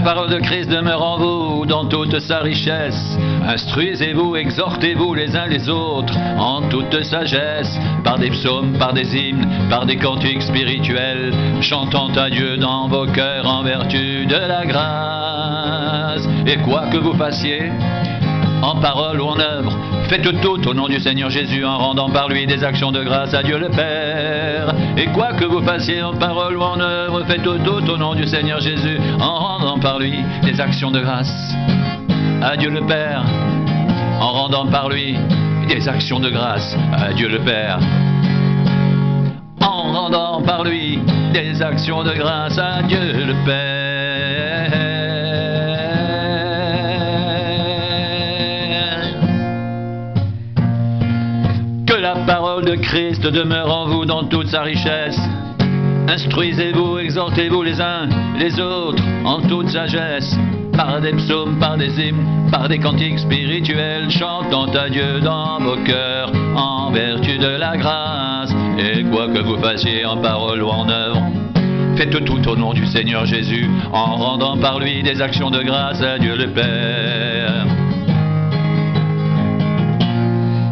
parole de Christ demeure en vous dans toute sa richesse. Instruisez-vous, exhortez-vous les uns les autres en toute sagesse, par des psaumes, par des hymnes, par des cantiques spirituels, chantant à Dieu dans vos cœurs en vertu de la grâce. Et quoi que vous fassiez, en parole ou en œuvre, faites tout au nom du Seigneur Jésus en rendant par lui des actions de grâce à Dieu le Père. Et quoi que vous fassiez en parole ou en œuvre, faites tout au nom du Seigneur Jésus en rendant par lui des actions de grâce à Dieu le Père. En rendant par lui des actions de grâce à Dieu le Père. En rendant par lui des actions de grâce à Dieu le Père. Que la parole de Christ demeure en vous dans toute sa richesse. Instruisez-vous, exhortez-vous les uns les autres en toute sagesse, par des psaumes, par des hymnes, par des cantiques spirituels, chantant à Dieu dans vos cœurs en vertu de la grâce. Et quoi que vous fassiez en parole ou en œuvre, faites tout au nom du Seigneur Jésus en rendant par lui des actions de grâce à Dieu le Père.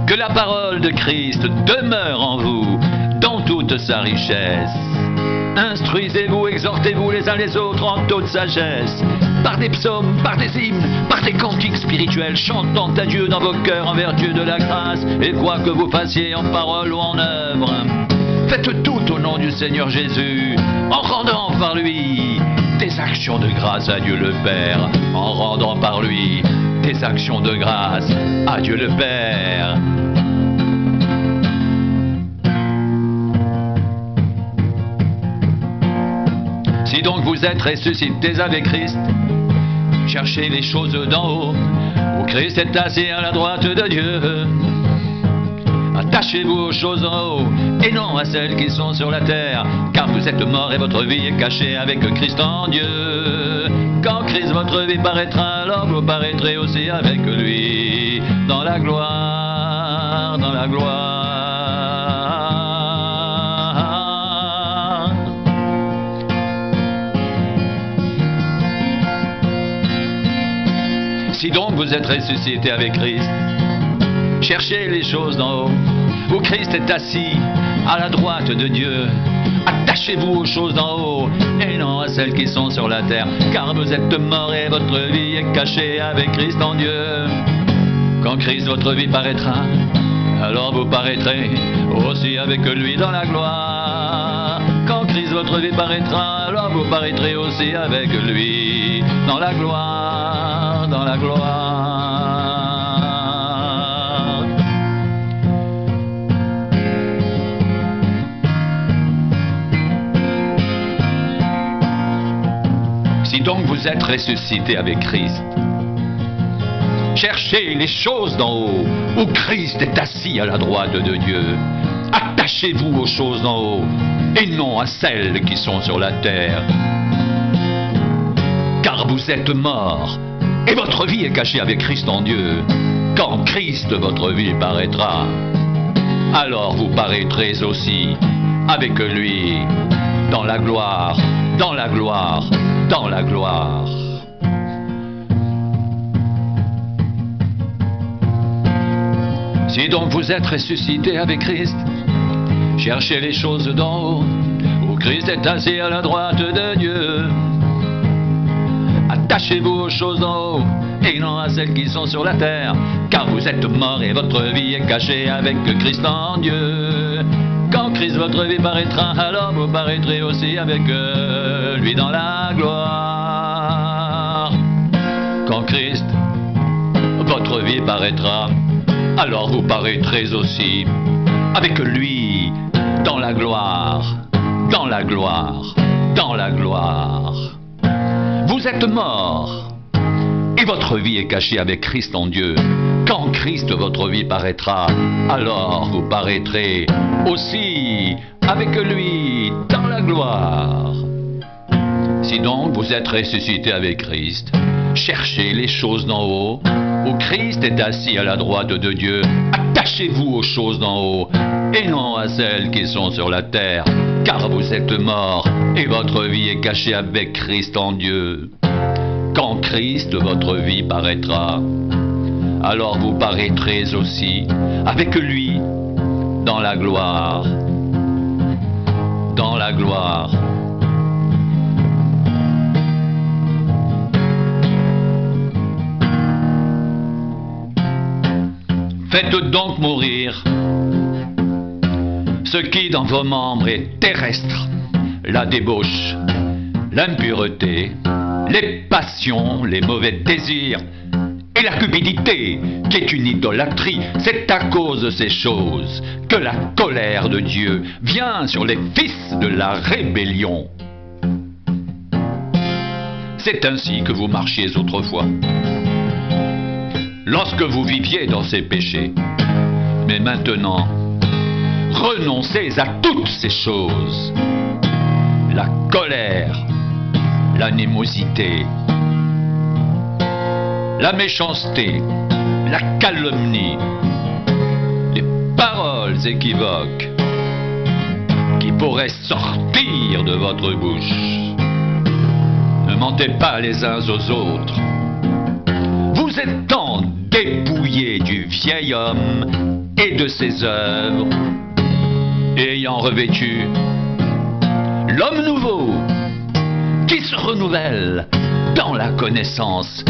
Que la parole de Christ demeure en vous dans toute sa richesse. Instruisez-vous, exhortez-vous les uns les autres en toute sagesse, par des psaumes, par des hymnes, par des cantiques spirituels, chantant à Dieu dans vos cœurs en vertu de la grâce. Et quoi que vous fassiez en parole ou en œuvre, faites tout au nom du Seigneur Jésus, en rendant par lui des actions de grâce à Dieu le Père, en rendant par lui des actions de grâce à Dieu le Père. Si donc vous êtes ressuscités avec Christ, cherchez les choses d'en haut, où Christ est assis à la droite de Dieu. Attachez-vous aux choses en haut, et non à celles qui sont sur la terre, car vous êtes morts et votre vie est cachée avec Christ en Dieu. Quand Christ votre vie paraîtra, alors vous paraîtrez aussi avec lui, dans la gloire, dans la gloire. Si donc vous êtes ressuscités avec Christ, cherchez les choses d'en haut, où Christ est assis à la droite de Dieu. Attachez-vous aux choses d'en haut, et non à celles qui sont sur la terre, car vous êtes morts et votre vie est cachée avec Christ en Dieu. Quand Christ votre vie paraîtra, alors vous paraîtrez aussi avec lui dans la gloire. Quand Christ votre vie paraîtra, alors vous paraîtrez aussi avec lui dans la gloire, dans la gloire. Si donc vous êtes ressuscités avec Christ, cherchez les choses d'en haut, où Christ est assis à la droite de Dieu. Attachez-vous aux choses d'en haut, et non à celles qui sont sur la terre. Car vous êtes morts, et votre vie est cachée avec Christ en Dieu. Quand Christ, votre vie, paraîtra, alors vous paraîtrez aussi avec lui dans la gloire, dans la gloire, dans la gloire. Si donc vous êtes ressuscités avec Christ, cherchez les choses d'en haut, où Christ est assis à la droite de Dieu. Attachez-vous aux choses d'en haut, et non à celles qui sont sur la terre, car vous êtes morts et votre vie est cachée avec Christ en Dieu. Quand Christ votre vie paraîtra, alors vous paraîtrez aussi avec lui dans la gloire. Quand Christ votre vie paraîtra, alors vous paraîtrez aussi avec lui dans la gloire, dans la gloire, dans la gloire. Vous êtes morts, et votre vie est cachée avec Christ en Dieu. Quand Christ votre vie paraîtra, alors vous paraîtrez aussi avec lui dans la gloire. Si donc vous êtes ressuscités avec Christ, cherchez les choses d'en haut, où Christ est assis à la droite de Dieu. Attachez-vous aux choses d'en haut, et non à celles qui sont sur la terre, car vous êtes morts, et votre vie est cachée avec Christ en Dieu. Quand Christ votre vie paraîtra, alors vous paraîtrez aussi avec lui dans la gloire. Dans la gloire. Faites donc mourir ce qui dans vos membres est terrestre, la débauche, l'impureté, les passions, les mauvais désirs et la cupidité, qui est une idolâtrie. C'est à cause de ces choses que la colère de Dieu vient sur les fils de la rébellion. C'est ainsi que vous marchiez autrefois, lorsque vous viviez dans ces péchés. Mais maintenant, renoncez à toutes ces choses: la colère, l'animosité, la méchanceté, la calomnie, les paroles équivoques qui pourraient sortir de votre bouche. Ne mentez pas les uns aux autres. Vous êtes tant dépouillés du vieil homme et de ses œuvres, ayant revêtu l'homme nouveau qui se renouvelle dans la connaissance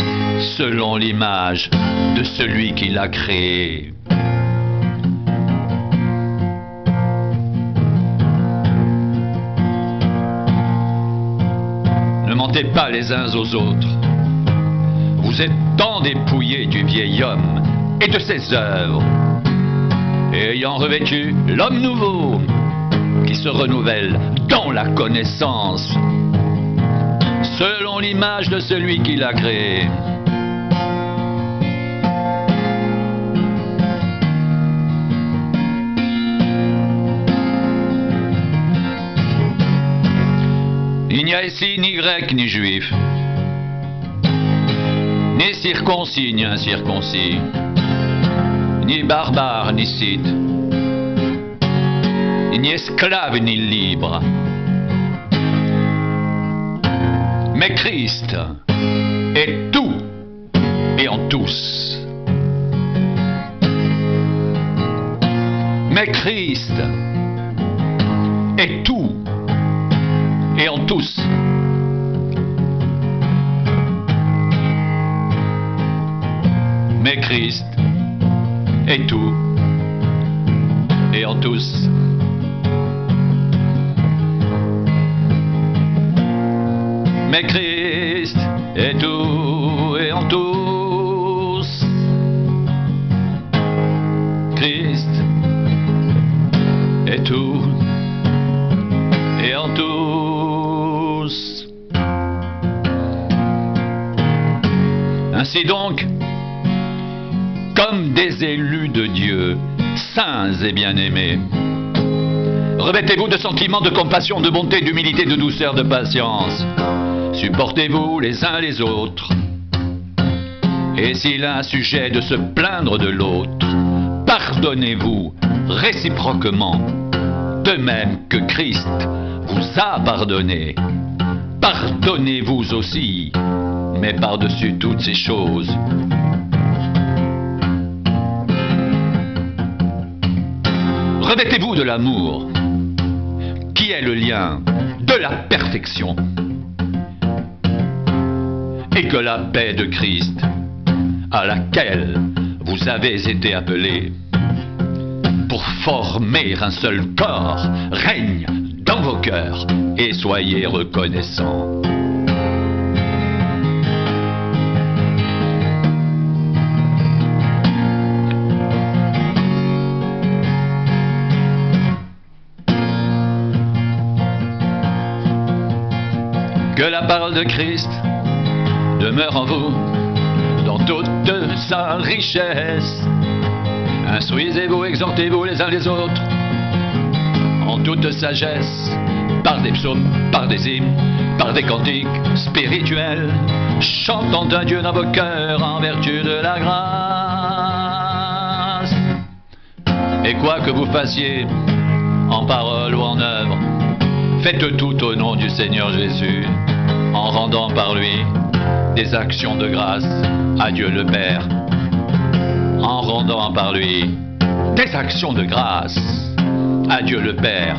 selon l'image de celui qui l'a créé. Ne mentez pas les uns aux autres. Vous êtes tant dépouillés du vieil homme et de ses œuvres, ayant revêtu l'homme nouveau qui se renouvelle dans la connaissance selon l'image de celui qui l'a créé. Il n'y a ici ni grec ni juif, ni circoncis ni incirconcis, ni barbare ni scythe, ni esclave ni libre, mais Christ est tout et en tous. Mais Christ est tout et en tous. Mais Christ est tout et en tous. Mais Christ est tout et en tous. Christ est tout et en tous. Ainsi donc, comme des élus de Dieu, saints et bien-aimés, revêtez-vous de sentiments de compassion, de bonté, d'humilité, de douceur, de patience. Supportez-vous les uns les autres. Et s'il a un sujet de se plaindre de l'autre, pardonnez-vous réciproquement, de même que Christ vous a pardonné. Pardonnez-vous aussi, mais par-dessus toutes ces choses, revêtez-vous de l'amour, qui est le lien de la perfection, et que la paix de Christ, à laquelle vous avez été appelés, pour former un seul corps, règne dans vos cœurs, et soyez reconnaissants. Que la parole de Christ demeure en vous dans toute sa richesse. Instruisez-vous, exhortez-vous les uns les autres en toute sagesse, par des psaumes, par des hymnes, par des cantiques spirituels, chantant un Dieu dans vos cœurs en vertu de la grâce. Et quoi que vous fassiez, en parole ou en œuvre, faites tout au nom du Seigneur Jésus, en rendant par lui des actions de grâce à Dieu le Père, en rendant par lui des actions de grâce à Dieu le Père.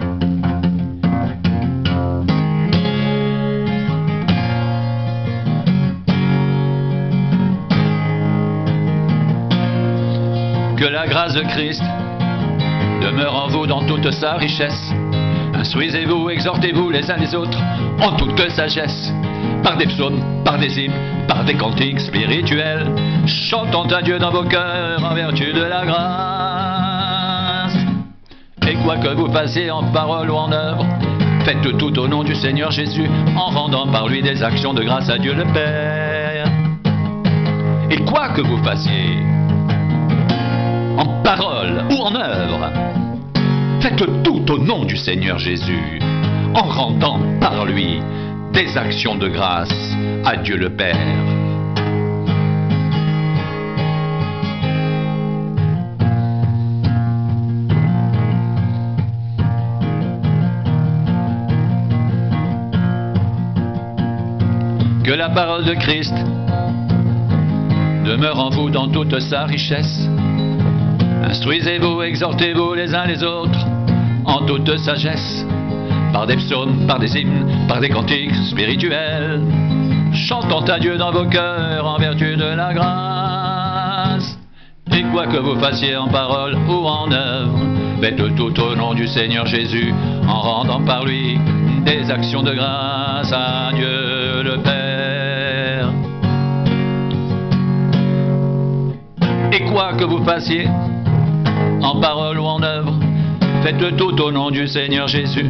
Que la grâce de Christ demeure en vous dans toute sa richesse. Instruisez-vous, exhortez-vous les uns les autres en toute sagesse, par des psaumes, par des hymnes, par des cantiques spirituels, chantant à Dieu dans vos cœurs en vertu de la grâce. Et quoi que vous fassiez en parole ou en œuvre, faites tout au nom du Seigneur Jésus, en rendant par lui des actions de grâce à Dieu le Père. Et quoi que vous fassiez, en parole ou en œuvre, faites tout au nom du Seigneur Jésus, en rendant par lui des actions de grâce à Dieu le Père. Que la parole de Christ demeure en vous dans toute sa richesse. Instruisez-vous, exhortez-vous les uns les autres en toute sagesse, par des psaumes, par des hymnes, par des cantiques spirituels, chantant à Dieu dans vos cœurs en vertu de la grâce. Et quoi que vous fassiez en parole ou en œuvre, faites tout au nom du Seigneur Jésus, en rendant par lui des actions de grâce à Dieu le Père. Et quoi que vous fassiez en parole ou en œuvre, faites tout au nom du Seigneur Jésus,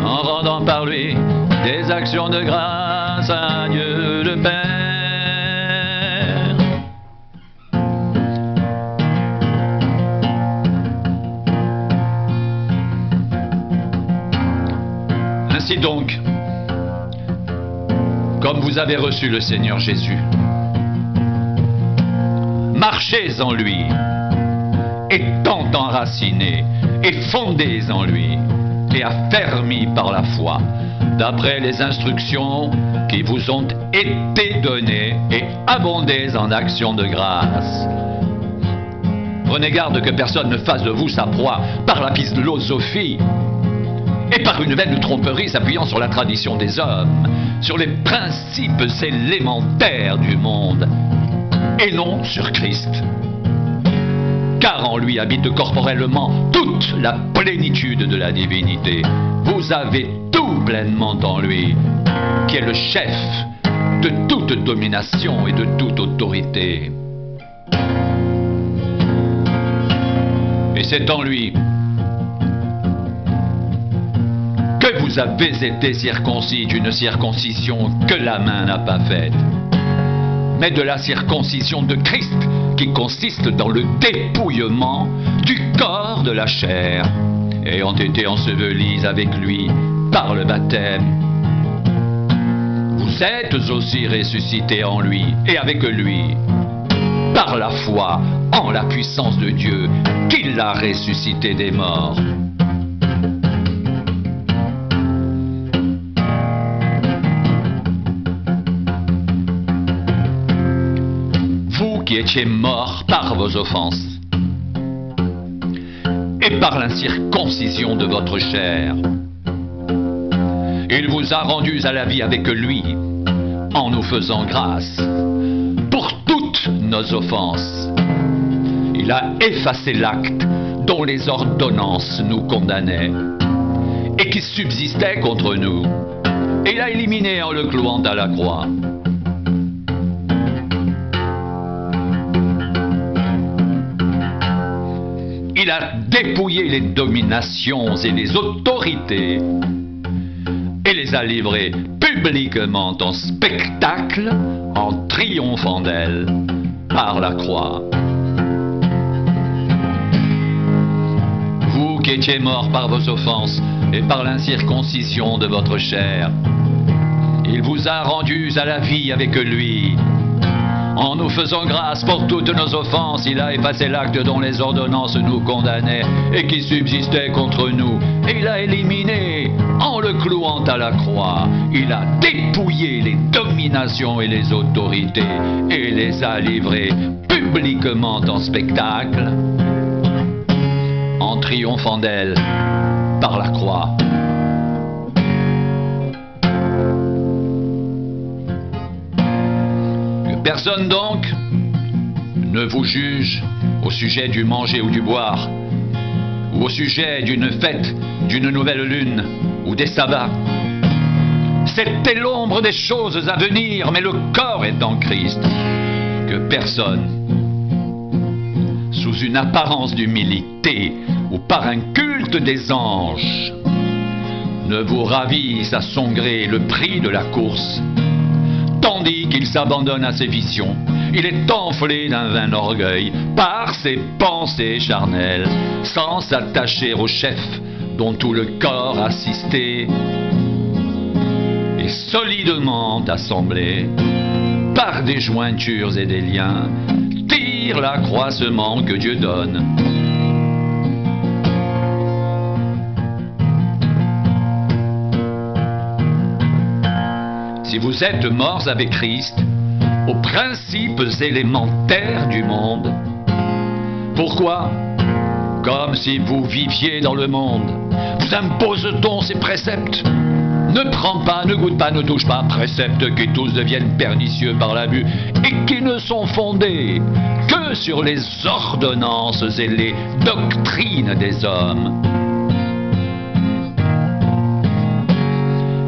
en rendant par lui des actions de grâce à Dieu le Père. Ainsi donc, comme vous avez reçu le Seigneur Jésus, marchez en lui, étant enracinés et fondés en lui, et affermis par la foi, d'après les instructions qui vous ont été données, et abondez en actions de grâce. Prenez garde que personne ne fasse de vous sa proie par la philosophie et par une vaine tromperie s'appuyant sur la tradition des hommes, sur les principes élémentaires du monde, et non sur Christ. Car en lui habite corporellement toute la plénitude de la divinité. Vous avez tout pleinement en lui, qui est le chef de toute domination et de toute autorité. Et c'est en lui que vous avez été circoncis d'une circoncision que la main n'a pas faite, mais de la circoncision de Christ, qui consiste dans le dépouillement du corps de la chair, ayant été ensevelis avec lui par le baptême. Vous êtes aussi ressuscités en lui et avec lui, par la foi en la puissance de Dieu, qui l'a ressuscité des morts. Qui étiez morts par vos offenses et par l'incirconcision de votre chair, il vous a rendus à la vie avec lui, en nous faisant grâce pour toutes nos offenses. Il a effacé l'acte dont les ordonnances nous condamnaient et qui subsistait contre nous, et l'a éliminé en le clouant à la croix. Il a dépouillé les dominations et les autorités et les a livrées publiquement en spectacle en triomphant d'elles par la croix. Vous qui étiez morts par vos offenses et par l'incirconcision de votre chair, il vous a rendus à la vie avec lui, En nous faisant grâce pour toutes nos offenses, il a effacé l'acte dont les ordonnances nous condamnaient et qui subsistait contre nous. Et il a éliminé, en le clouant à la croix, il a dépouillé les dominations et les autorités et les a livrées publiquement en spectacle, en triomphant d'elles par la croix. Personne donc ne vous juge au sujet du manger ou du boire, ou au sujet d'une fête, d'une nouvelle lune, ou des sabbats. C'était l'ombre des choses à venir, mais le corps est en Christ. Que personne, sous une apparence d'humilité ou par un culte des anges, ne vous ravise à son gré le prix de la course, tandis qu'il s'abandonne à ses visions. Il est enflé d'un vain orgueil par ses pensées charnelles, sans s'attacher au chef dont tout le corps assisté est solidement assemblé par des jointures et des liens, tire l'accroissement que Dieu donne. Si vous êtes morts avec Christ aux principes élémentaires du monde, pourquoi, comme si vous viviez dans le monde, vous impose-t-on ces préceptes? Ne prends pas, ne goûte pas, ne touche pas, préceptes qui tous deviennent pernicieux par l'abus et qui ne sont fondés que sur les ordonnances et les doctrines des hommes.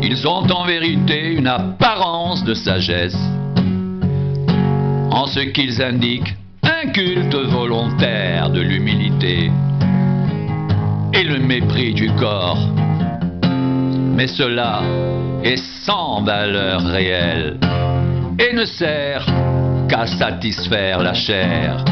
Ils ont en vérité une apparence de sagesse, en ce qu'ils indiquent un culte volontaire de l'humilité et le mépris du corps. Mais cela est sans valeur réelle et ne sert qu'à satisfaire la chair.